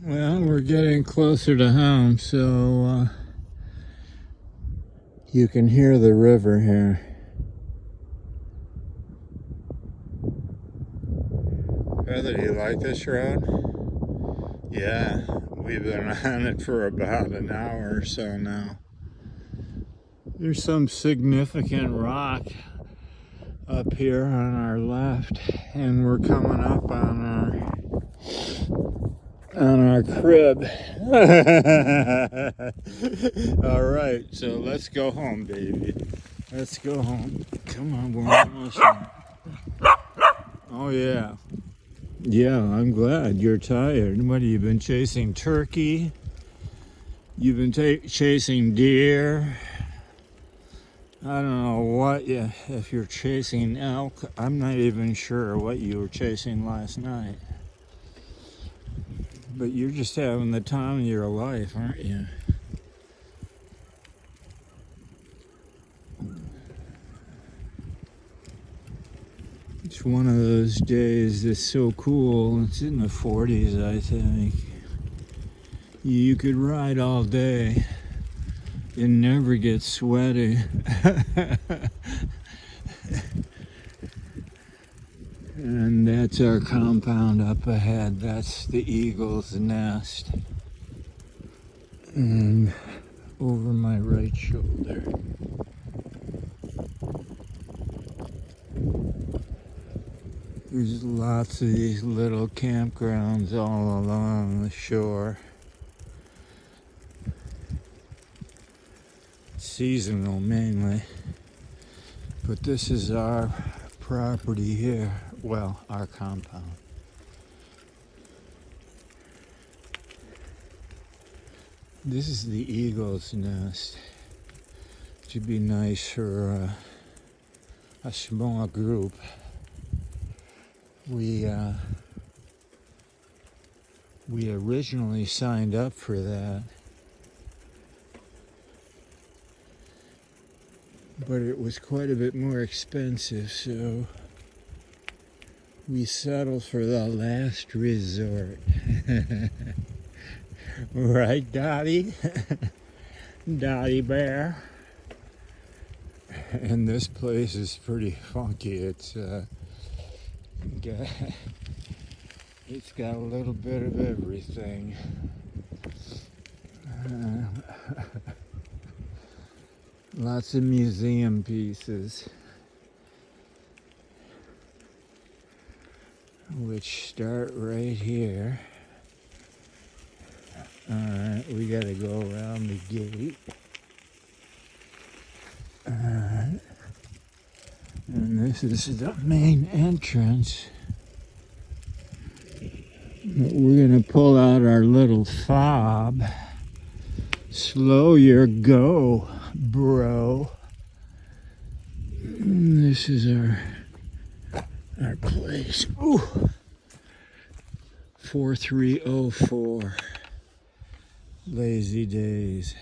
Well, we're getting closer to home, so you can hear the river here. Heather, do you like this road? Yeah, we've been on it for about an hour or so now. There's some significant rock up here on our left, and we're coming up on our crib. All right, so let's go home, baby. Let's go home. Come on, we're almost home. Oh yeah. Yeah, I'm glad you're tired. What have you been chasing? Turkey? You've been chasing deer? I don't know what if you're chasing elk. I'm not even sure what you were chasing last night. But you're just having the time of your life, aren't you? It's one of those days that's so cool. It's in the 40s, I think. You could ride all day and never get sweaty. And that's our compound up ahead. That's the Eagle's Nest. And over my right shoulder, there's lots of these little campgrounds all along the shore. Seasonal mainly. But this is our property here. Well, our compound. This is the Eagle's Nest. It should be nice for a small group. We originally signed up for that, but it was quite a bit more expensive, so we settled for the last resort. Right, Dottie? Dottie Bear? And this place is pretty funky. It's got a little bit of everything. Lots of museum pieces, which start right here. Alright, we gotta go around the gate. Alright. And this is the main entrance. But we're gonna pull out our little fob. Slow your go, bro. And this is our place. Ooh. 4304. Lazy days.